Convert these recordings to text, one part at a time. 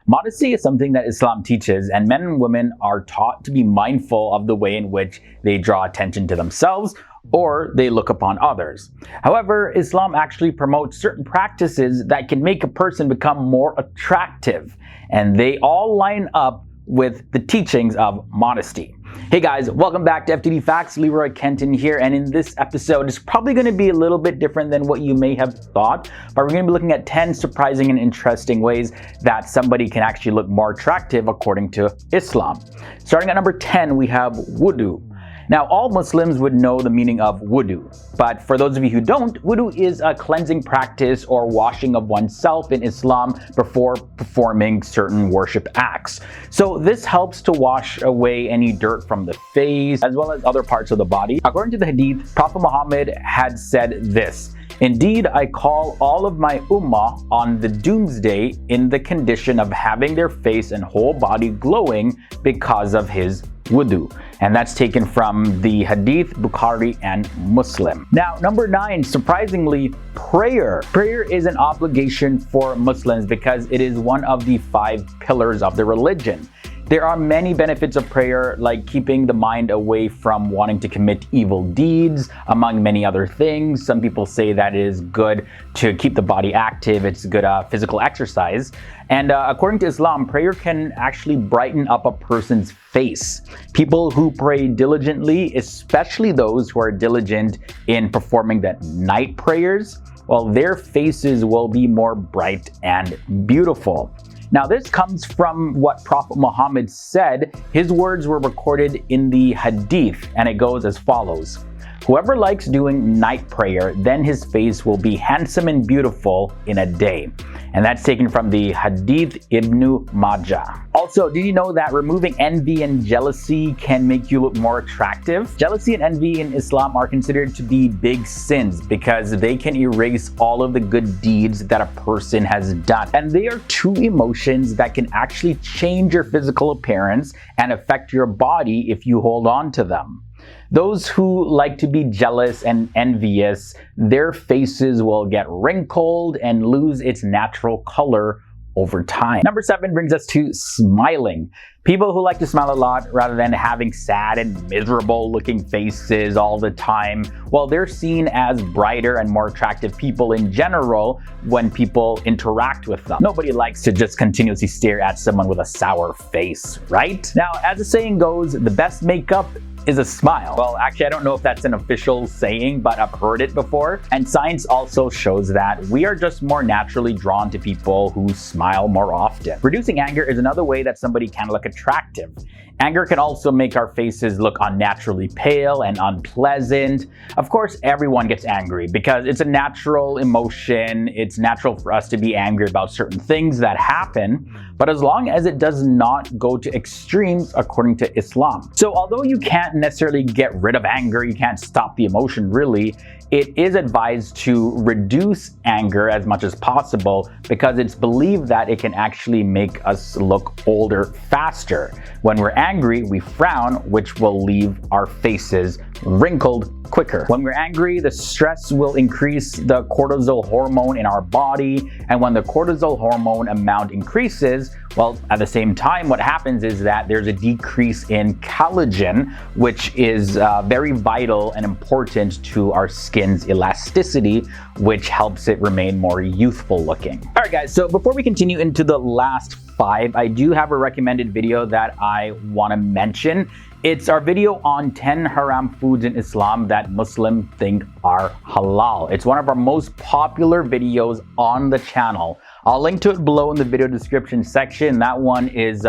Modesty is something that Islam teaches, and men and women are taught to be mindful of the way in which they draw attention to themselves or they look upon others. However, Islam actually promotes certain practices that can make a person become more attractive, and they all line up with the teachings of modesty. Hey guys, welcome back to FTD Facts. Leroy Kenton here, and in this episode, it's probably going to be a little bit different than what you may have thought, but we're going to be looking at 10 surprising and interesting ways that somebody can actually look more attractive according to Islam. Starting at number 10, we have Wudu. Now, all Muslims would know the meaning of wudu, but for those of you who don't, wudu is a cleansing practice or washing of oneself in Islam before performing certain worship acts. So this helps to wash away any dirt from the face as well as other parts of the body. According to the Hadith, Prophet Muhammad had said this: "Indeed, I call all of my ummah on the doomsday in the condition of having their face and whole body glowing because of his wudu." And that's taken from the Hadith, Bukhari, and Muslim. Now, number 9, surprisingly, prayer. Prayer is an obligation for Muslims because it is one of the 5 pillars of the religion. There are many benefits of prayer, like keeping the mind away from wanting to commit evil deeds, among many other things. Some people say that it is good to keep the body active. It's good physical exercise. And according to Islam, prayer can actually brighten up a person's face. People who pray diligently, especially those who are diligent in performing the night prayers, well, their faces will be more bright and beautiful. Now, this comes from what Prophet Muhammad said. His words were recorded in the Hadith, and it goes as follows: "Whoever likes doing night prayer, then his face will be handsome and beautiful in a day." And that's taken from the Hadith Ibn Majah. Also, did you know that removing envy and jealousy can make you look more attractive? Jealousy and envy in Islam are considered to be big sins because they can erase all of the good deeds that a person has done. And they are 2 emotions that can actually change your physical appearance and affect your body if you hold on to them. Those who like to be jealous and envious, their faces will get wrinkled and lose its natural color over time. Number 7 brings us to smiling. People who like to smile a lot rather than having sad and miserable looking faces all the time, well, they're seen as brighter and more attractive people in general when people interact with them. Nobody likes to just continuously stare at someone with a sour face, right? Now, as the saying goes, the best makeup is a smile. Well, actually, I don't know if that's an official saying, but I've heard it before. And science also shows that we are just more naturally drawn to people who smile more often. Reducing anger is another way that somebody can look attractive. Anger can also make our faces look unnaturally pale and unpleasant. Of course, everyone gets angry because it's a natural emotion. It's natural for us to be angry about certain things that happen, but as long as it does not go to extremes according to Islam. So although you can't necessarily get rid of anger, you can't stop the emotion really, it is advised to reduce anger as much as possible because it's believed that it can actually make us look older faster. When we're angry, we frown, which will leave our faces wrinkled quicker. When we're angry, the stress will increase the cortisol hormone in our body, and when the cortisol hormone amount increases, well, at the same time, what happens is that there's a decrease in collagen, which is very vital and important to our skin's elasticity, which helps it remain more youthful looking. All right, guys, so before we continue into the last 5, I do have a recommended video that I want to mention. It's our video on 10 haram foods in Islam that Muslims think are halal. It's one of our most popular videos on the channel. I'll link to it below in the video description section. That one is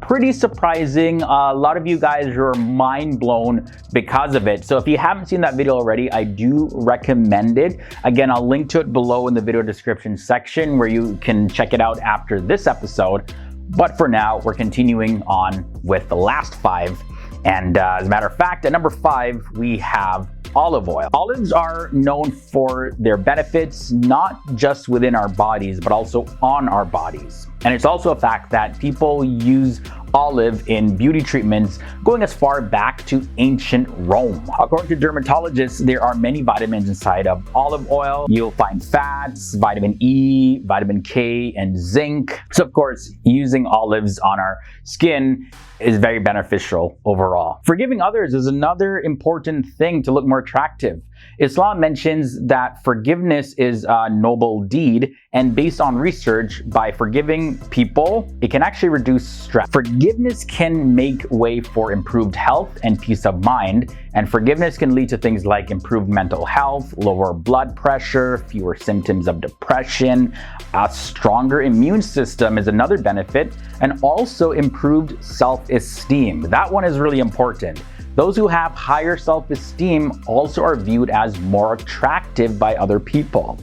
pretty surprising. A lot of you guys are mind blown because of it. So if you haven't seen that video already, I do recommend it. Again, I'll link to it below in the video description section where you can check it out after this episode. But for now, we're continuing on with the last 5. And as a matter of fact, at number 5, we have olive oil. Olives are known for their benefits, not just within our bodies, but also on our bodies. And it's also a fact that people use olive in beauty treatments, going as far back to ancient Rome. According to dermatologists, there are many vitamins inside of olive oil. You'll find fats, vitamin E, vitamin K, and zinc. So of course, using olives on our skin is very beneficial overall. Forgiving others is another important thing to look more attractive. Islam mentions that forgiveness is a noble deed, and based on research, by forgiving people, it can actually reduce stress. Forgiveness can make way for improved health and peace of mind, and forgiveness can lead to things like improved mental health, lower blood pressure, fewer symptoms of depression, a stronger immune system is another benefit, and also improved self-esteem. That one is really important. Those who have higher self-esteem also are viewed as more attractive by other people.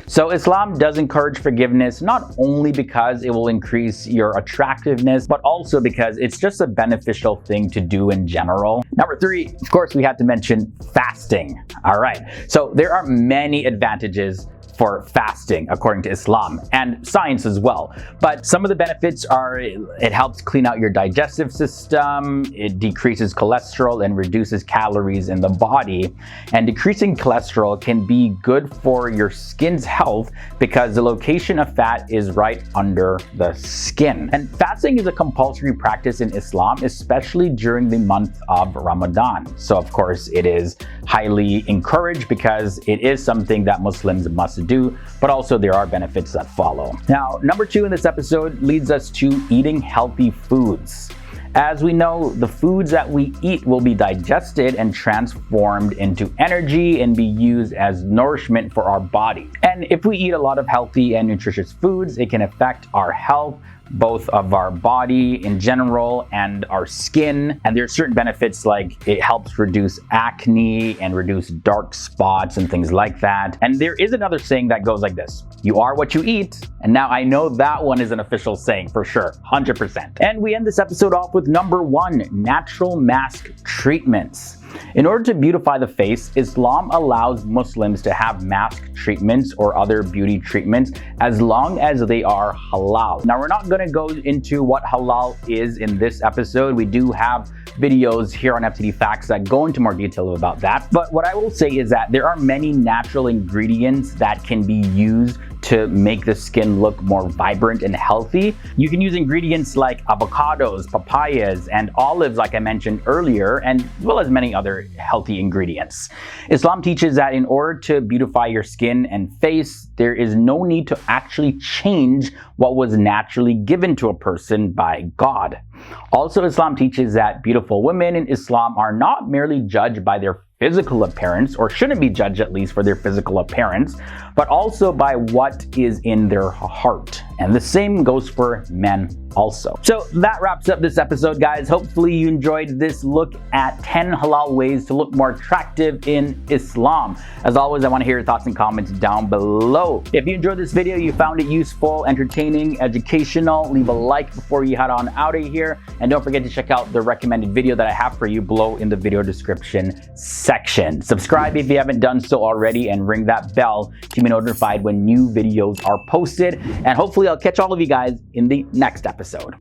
So Islam does encourage forgiveness, not only because it will increase your attractiveness, but also because it's just a beneficial thing to do in general. Number 3, of course, we have to mention fasting. All right, so there are many advantages for fasting according to Islam and science as well. But some of the benefits are it helps clean out your digestive system, it decreases cholesterol and reduces calories in the body. And decreasing cholesterol can be good for your skin's health because the location of fat is right under the skin. And fasting is a compulsory practice in Islam, especially during the month of Ramadan. So of course it is highly encouraged because it is something that Muslims must do, but also there are benefits that follow. Now, number 2 in this episode leads us to eating healthy foods. As we know, the foods that we eat will be digested and transformed into energy and be used as nourishment for our body. And if we eat a lot of healthy and nutritious foods, it can affect our health, both of our body in general and our skin. And there are certain benefits like it helps reduce acne and reduce dark spots and things like that. And there is another saying that goes like this: you are what you eat. And now I know that one is an official saying for sure, 100%. And we end this episode off with number 1, natural mask treatments. In order to beautify the face, Islam allows Muslims to have mask treatments or other beauty treatments as long as they are halal. Now, we're not going to go into what halal is in this episode. We do have videos here on FTD Facts that go into more detail about that. But what I will say is that there are many natural ingredients that can be used to make the skin look more vibrant and healthy. You can use ingredients like avocados, papayas, and olives like I mentioned earlier, and as well as many other healthy ingredients. Islam teaches that in order to beautify your skin and face, there is no need to actually change what was naturally given to a person by God. Also, Islam teaches that beautiful women in Islam are not merely judged by their physical appearance, or shouldn't be judged at least for their physical appearance, but also by what is in their heart. And the same goes for men also. So that wraps up this episode, guys. Hopefully you enjoyed this look at 10 halal ways to look more attractive in Islam. As always, I want to hear your thoughts and comments down below. If you enjoyed this video, you found it useful, entertaining, educational, leave a like before you head on out of here. And don't forget to check out the recommended video that I have for you below in the video description section. Subscribe if you haven't done so already and ring that bell to be notified when new videos are posted. And hopefully I'll catch all of you guys in the next episode.